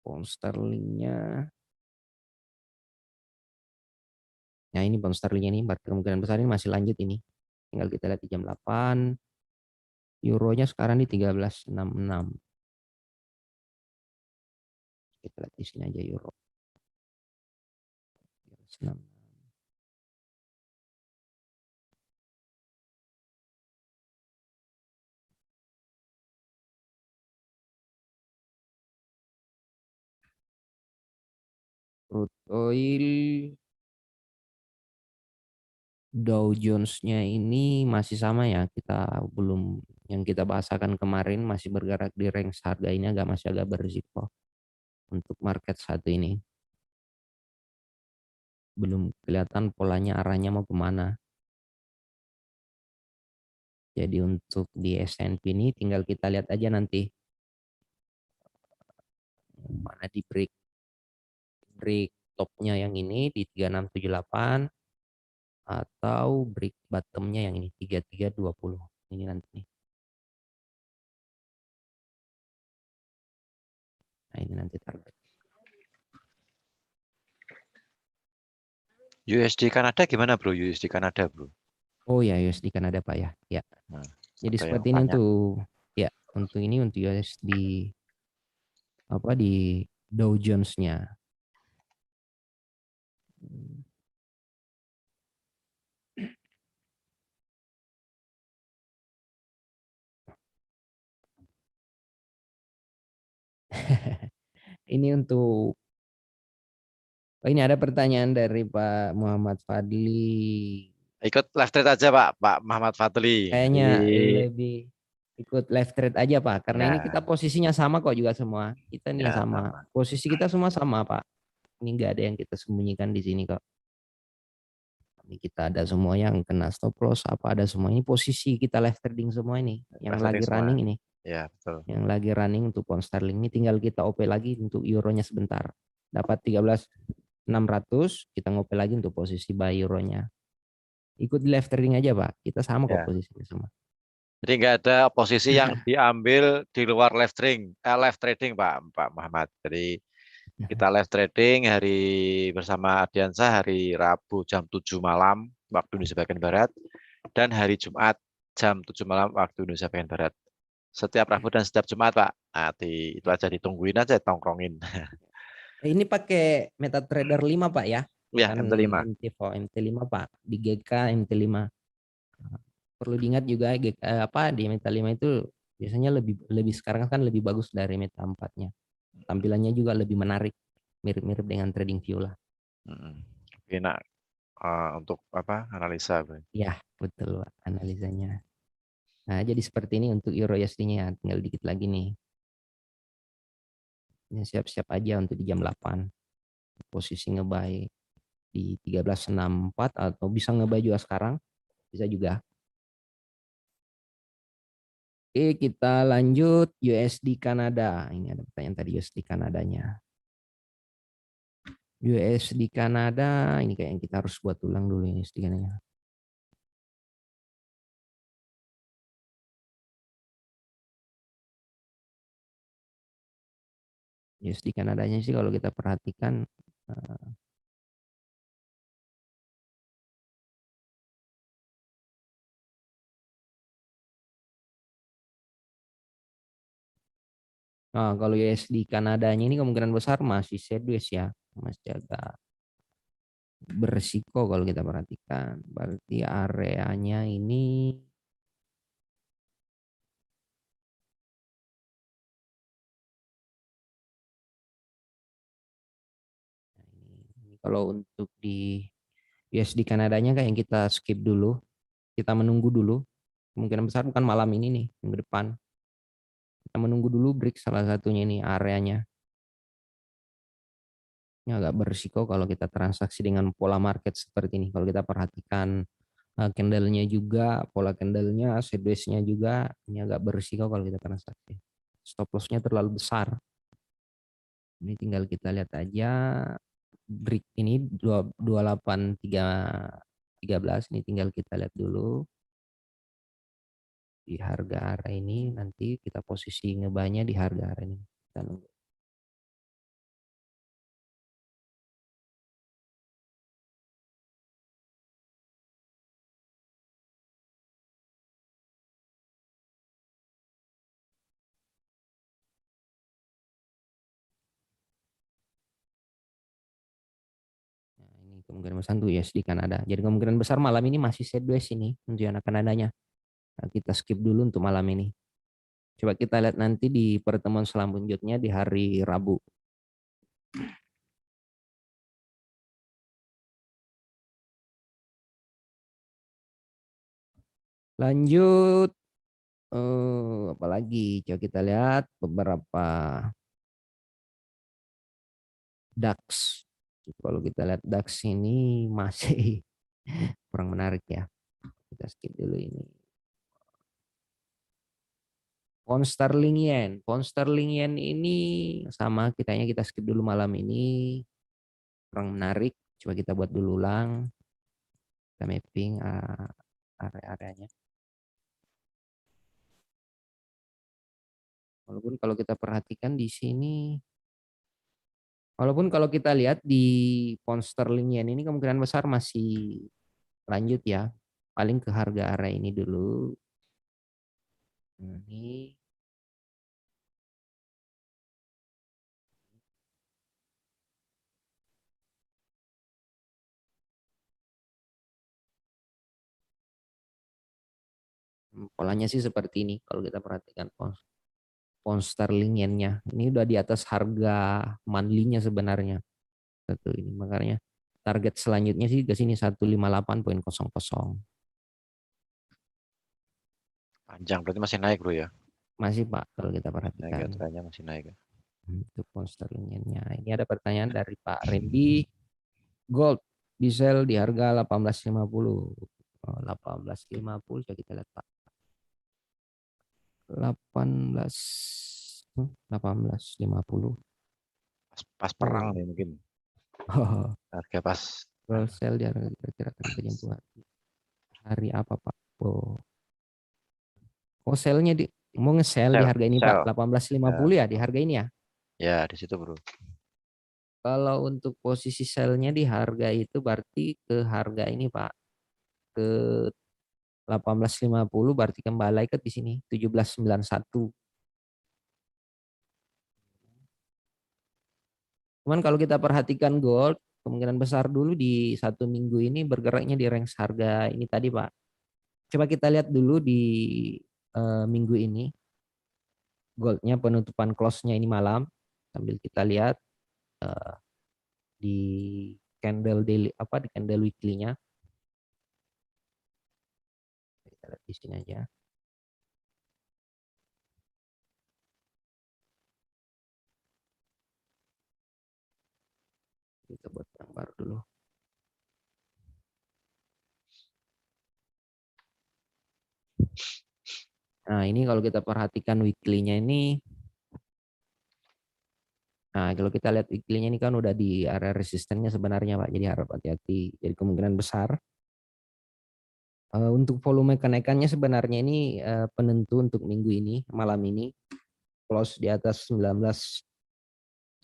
Pound sterlingnya. Nah, ini pound sterlingnya ini berarti kemungkinan besar ini masih lanjut ini. Tinggal kita lihat di jam 8. Euronya sekarang di 13.66. Kita lihat di sini aja euro. 13.66. Crude oil Dow Jones-nya ini masih sama ya. Kita belum yang kita bahasakan kemarin masih bergerak di range harga ini masih agak berisiko untuk market satu ini. Belum kelihatan polanya arahnya mau kemana. Jadi untuk di S&P ini tinggal kita lihat aja nanti mana di break topnya yang ini di 3678 atau break bottomnya yang ini 3320 ini nanti nih. Nah ini nanti target. USD Kanada gimana bro? USD Kanada bro. Oh ya USD kan ada Pak ya. Ya. Nah, Jadi ada yang seperti ini tanya. untuk ya untuk ini untuk USD apa di Dow Jones-nya. Ini untuk Oh, ini ada pertanyaan dari Pak Muhammad Fadli. Ikut live trade aja Pak, Pak Muhammad Fadli. Jadi Kayaknya lebih ikut live trade aja Pak, karena ini kita ya, posisinya sama kok juga semua. Kita nih ya sama. sama. Posisi kita semua sama Pak. Ini nggak ada yang kita sembunyikan di sini kok. Ini kita ada semua yang kena stop loss, apa ada semua. Ini posisi kita live trading semua ini. Yang Live lagi trading semua. running ini. Ya betul. Yang lagi running untuk pound sterling ini tinggal kita OP lagi untuk euronya sebentar. Dapat 13.600, kita ngopi lagi untuk posisi buy euronya. Ikut di live trading aja Pak. Kita sama kok Ya. posisinya semua. Jadi nggak ada posisi yang diambil di luar live trading Pak, Pak Muhammad. Jadi kita live trading hari bersama Ardiansah hari Rabu jam 7 malam waktu Indonesia bagian Barat dan hari Jumat jam 7 malam waktu Indonesia bagian Barat. Setiap Rabu dan setiap Jumat Pak. Nah, itu aja ditungguin aja tongkrongin. Ini pakai MetaTrader 5 Pak ya, Ya, bukan MT5. MT4, MT5 Pak. Di GK MT5. Perlu diingat juga apa di Meta 5 itu biasanya lebih lebih sekarang kan lebih bagus dari Meta 4-nya. Tampilannya juga lebih menarik, mirip-mirip dengan TradingView lah. Oke, nah, untuk apa analisa Bro? Ya, betul Pak, analisanya. Nah, jadi seperti ini untuk Euro USD-nya, tinggal dikit lagi nih. Ini siap-siap aja untuk di jam 8. Posisi ngebuy di 13.64 atau bisa ngebuy juga sekarang, bisa juga. Oke, kita lanjut USD Kanada. Ini ada pertanyaan tadi USD Kanadanya. USD Kanada, ini kayak yang kita harus buat ulang dulu ini USD Kanada. USD Kanadanya sih kalau kita perhatikan kalau USD Kanadanya ini kemungkinan besar masih sideways ya, masih agak berisiko kalau kita perhatikan. Berarti areanya ini ini kalau untuk di USD Kanadanya kayak yang kita skip dulu, kita menunggu dulu. Kemungkinan besar bukan malam ini nih, minggu depan. Kita menunggu dulu break salah satunya ini areanya. Ini agak berisiko kalau kita transaksi dengan pola market seperti ini. Kalau kita perhatikan candle-nya juga, pola candle-nya, sideways-nya juga, ini agak berisiko kalau kita transaksi. Stop loss-nya terlalu besar. Ini tinggal kita lihat aja break ini 28.13 ini tinggal kita lihat dulu di harga area ini, nanti kita posisi ngebahnya di harga area ini. Kita nunggu. Nah, ini kemungkinan besar tuh yes di Kanada. Jadi kemungkinan besar malam ini masih sideways ini untuk anak Kanadanya. Nah, kita skip dulu untuk malam ini. Coba kita lihat nanti di pertemuan selanjutnya di hari Rabu. Lanjut, apalagi? Coba kita lihat beberapa DAX. Kalau kita lihat DAX ini masih kurang menarik ya. Kita skip dulu ini. Pound sterling yen ini sama kitanya kita skip dulu malam ini. Kurang menarik. Coba kita buat dulu ulang. Kita mapping area-areanya. Walaupun kalau kita perhatikan di sini, walaupun kalau kita lihat di pound sterling yen ini kemungkinan besar masih lanjut ya. Paling ke harga area ini dulu. Ini polanya sih seperti ini kalau kita perhatikan pound sterling yen-nya. Ini udah di atas harga monthly-nya sebenarnya. satu ini. Makanya target selanjutnya sih ke sini 158.00. Panjang berarti masih naik bro ya. Masih Pak kalau kita Masih naik perhatikan. ya, trennya masih naik ya. Untuk pound sterlingnya. Ini ada pertanyaan dari Pak Randy. Gold diesel di harga 18.50. Oh, 18.50 coba kita lihat Pak. 18 18.50. Pas perang Oh. nih mungkin. Oh. Harga pas. Gold sell di harga kira-kira akan terjatuh hari apa Pak? Oh. Oh, sell-nya mau nge-sell di Sell, harga ini Pak, sell. Ya, 18.50 ya di harga ini ya. ya di situ bro. Kalau untuk posisi sell-nya di harga itu berarti ke harga ini Pak, ke 18.50 berarti kembali ke di sini 17.91. Cuman kalau kita perhatikan gold, kemungkinan besar dulu di 1 minggu ini bergeraknya di range harga ini tadi Pak. Coba kita lihat dulu di minggu ini, goldnya penutupan close-nya ini malam, sambil kita lihat di candle daily apa di candle weekly-nya. Kita lihat di sini aja. Kita buat yang baru dulu. Nah, ini kalau kita perhatikan weekly-nya ini, nah kalau kita lihat weekly-nya ini kan udah di area resistennya sebenarnya Pak, jadi harap hati-hati. Jadi kemungkinan besar untuk volume kenaikannya sebenarnya ini penentu untuk minggu ini, malam ini, close di atas 19.05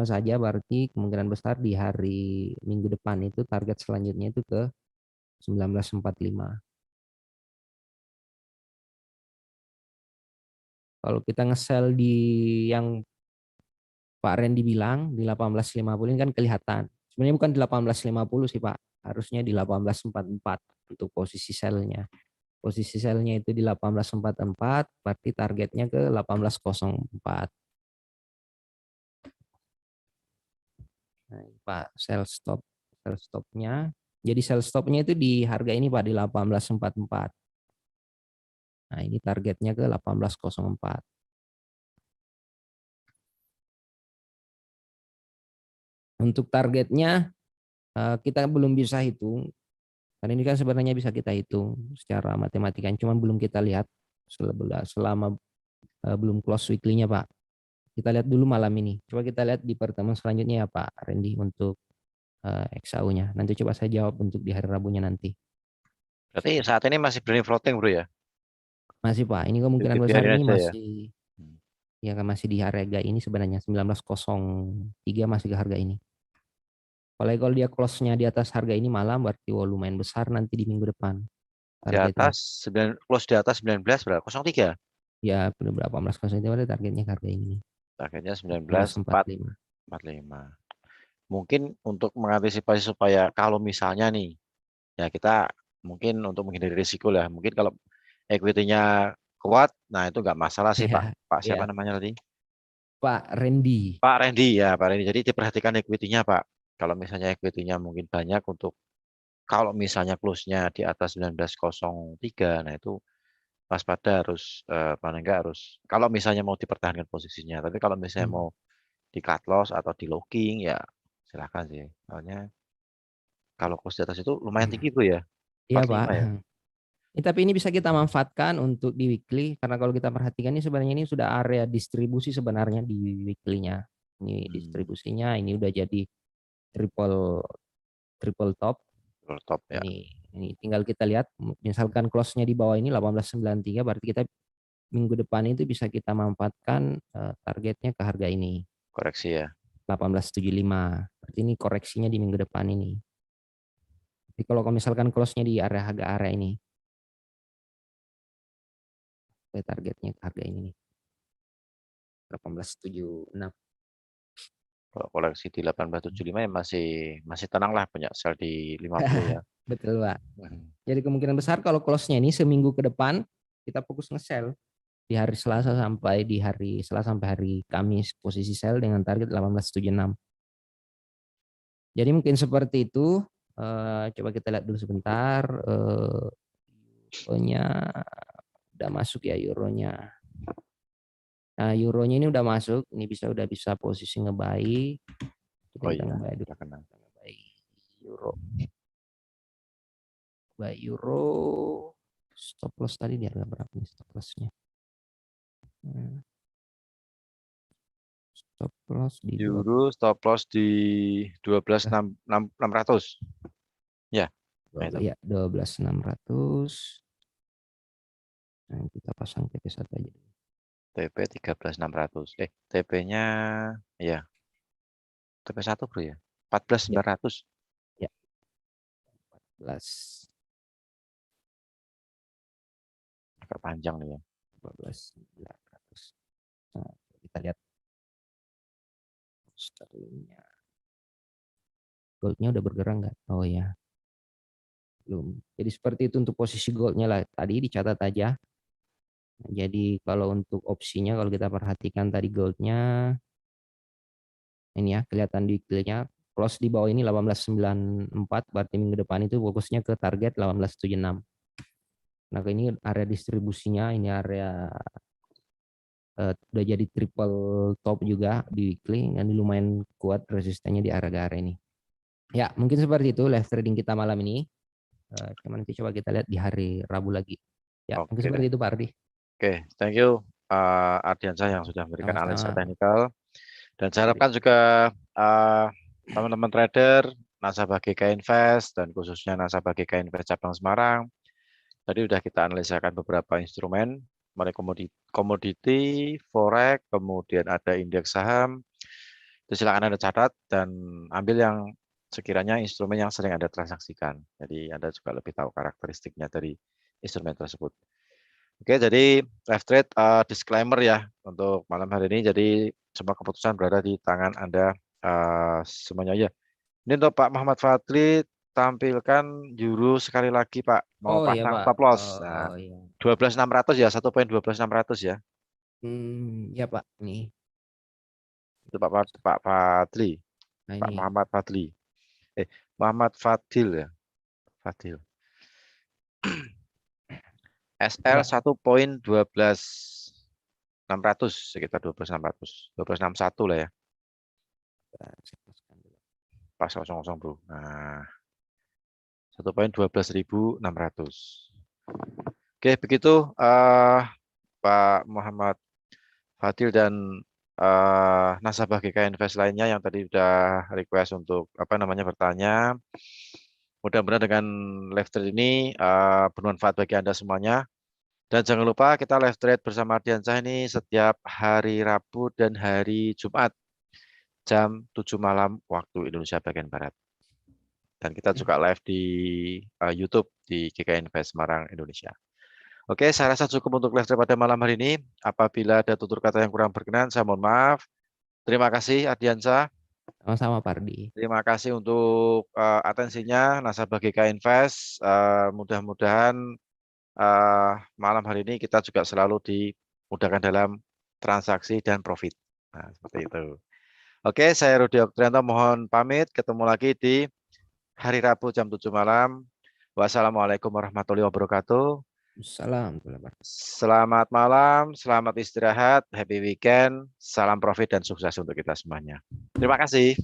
saja, berarti kemungkinan besar di hari minggu depan itu target selanjutnya itu ke 19.45. Kalau kita nge-sell di yang Pak Randy bilang di 18.50 ini kan kelihatan. Sebenarnya bukan di 18.50 sih Pak, harusnya di 18.44 untuk posisi sell-nya. Posisi sell-nya itu di 18.44, berarti targetnya ke 18.04. Nah, Pak, sell stop-nya. Jadi sell stop-nya itu di harga ini Pak di 18.44. Nah, ini targetnya ke 18.04. Untuk targetnya kita belum bisa hitung. Karena ini kan sebenarnya bisa kita hitung secara matematika, cuma belum kita lihat selama belum close weekly-nya Pak. Kita lihat dulu malam ini. Coba kita lihat di pertemuan selanjutnya ya Pak Randy untuk XAU-nya. Nanti coba saya jawab untuk di hari Rabunya nanti. Berarti saat ini masih berani floating bro ya. Masih Pak, ini kemungkinan besar Biarin ini aja ya. masih ya kan masih di harga ini sebenarnya 19.03 masih ke harga ini. Apalagi kalau dia close-nya di atas harga ini malam berarti lumayan besar nanti di minggu depan Di targetnya. atas 9, close di atas 19 berapa? 03. Ya berapa 18 itu berarti targetnya ke harga ini. Targetnya 19.45. 19.445. Mungkin untuk mengantisipasi supaya kalau misalnya nih, ya kita mungkin untuk menghindari risiko lah. Mungkin kalau equity-nya kuat, nah itu nggak masalah sih Pak. Ya, Pak siapa ya. namanya tadi? Pak Randy. Pak Randy ya, Pak Randy. Jadi diperhatikan equity-nya Pak. Kalau misalnya equity-nya mungkin banyak untuk kalau misalnya close-nya di atas 19.03, nah itu waspada harus paling enggak harus kalau misalnya mau dipertahankan posisinya. Tapi kalau misalnya mau di cut loss atau di locking ya silakan sih. Soalnya kalau close di atas itu lumayan tinggi bro ya. Iya Pak. 45 ya. Tapi ini bisa kita manfaatkan untuk di weekly karena kalau kita perhatikan ini sebenarnya ini sudah area distribusi sebenarnya di weekly-nya. Ini Hmm, distribusinya ini udah jadi triple triple top. top ya. Ini tinggal kita lihat misalkan close-nya di bawah ini 18.93 berarti kita minggu depan itu bisa kita manfaatkan targetnya ke harga ini Koreksi ya. 18.75. Berarti ini koreksinya di minggu depan ini. Jadi kalau misalkan close-nya di area harga area ini targetnya ke harga ini nih 18.76. Kalau koleksi di 1875 ya masih masih tenang lah punya sell di 50 ya. Betul Pak. Hmm. Jadi kemungkinan besar kalau close-nya ini seminggu ke depan kita fokus nge-sell di hari Selasa sampai di hari Selasa sampai hari Kamis posisi sell dengan target 18.76. Jadi mungkin seperti itu. Coba kita lihat dulu sebentar. Euronya udah masuk ya euronya. Nah, euronya ini udah masuk. Ini udah bisa posisi ngebuy. Jadi Oh kita iya, ngebuy dulu. udah kena. Kita ngebuy euro. Buy euro. Stop loss tadi di harga berapa nih stop lossnya? Stop loss di Euro stop loss di 12.600. Ya, nah itu. ya 12.600. Nah, kita pasang TP1 aja. TP 13.600. TP-nya ya, TP1 bro ya. Ya, 14.900. ya 14 Agak panjang nih ya. 12.900. Nah, kita lihat sterlingnya. Goldnya udah bergerak nggak? Oh ya, belum. Jadi seperti itu untuk posisi goldnya lah. Tadi dicatat aja. Jadi kalau untuk opsinya, kalau kita perhatikan tadi goldnya, ini ya kelihatan di weekly-nya close di bawah ini 1894, berarti minggu depan itu fokusnya ke target 1876. Nah ini area distribusinya, ini area udah jadi triple top juga di weekly, dan lumayan kuat resistennya di area-area ini. Ya mungkin seperti itu live trading kita malam ini. Cuman nanti coba kita lihat di hari Rabu lagi. Ya mungkin Oke deh. seperti itu Pak Ardi. Oke, thank you Ardiansyah yang sudah memberikan analisa Sama-sama teknikal. Dan saya Pak Ardi. harapkan juga teman-teman trader, nasabah GK Invest, dan khususnya nasabah GK Invest cabang Semarang. Tadi sudah kita analisakan beberapa instrumen, mulai komoditi, forex, kemudian ada indeks saham. Itu silakan Anda catat dan ambil yang sekiranya instrumen yang sering Anda transaksikan. Jadi Anda juga lebih tahu karakteristiknya dari instrumen tersebut. Oke, jadi live trade disclaimer ya untuk malam hari ini. Jadi semua keputusan berada di tangan Anda semuanya ya. Ini untuk Pak Muhammad Fadli, tampilkan euro sekali lagi Pak. Mau Oh iya pasang Pak. stop loss. Nah, Oh iya. 12.600 ya, 1.12600 ya. Ya Pak. Nih. Itu Pak Fadli, Nah Pak ini. Muhammad Fadli. Muhammad Fadil ya, Fadil. SL Ya. 1.12600 sekitar 12.600, 12.61 lah ya. Saya paskan dulu. Pas kosong-kosong bro. Nah, 1.12600. Oke, begitu Pak Muhammad Fadil dan nasabah GK Invest lainnya yang tadi sudah request untuk apa namanya bertanya. Mudah-mudahan dengan live trade ini bermanfaat bagi Anda semuanya. Dan jangan lupa kita live trade bersama Ardiansyah ini setiap hari Rabu dan hari Jumat jam 7 malam waktu Indonesia bagian Barat. Dan kita juga live di YouTube di GK Invest Semarang Indonesia. Oke, saya rasa cukup untuk live trade pada malam hari ini. Apabila ada tutur kata yang kurang berkenan, saya mohon maaf. Terima kasih Ardiansyah. Sama-sama Pak Ardi. Terima kasih untuk atensinya nasabah GK Invest. Mudah-mudahan malam hari ini kita juga selalu dimudahkan dalam transaksi dan profit. Nah, seperti itu. Oke, saya Rudi Oktrianto mohon pamit. Ketemu lagi di hari Rabu jam 7 malam. Wassalamualaikum warahmatullahi wabarakatuh. Salam. Selamat malam, selamat istirahat, happy weekend, salam profit dan sukses untuk kita semuanya. Terima kasih.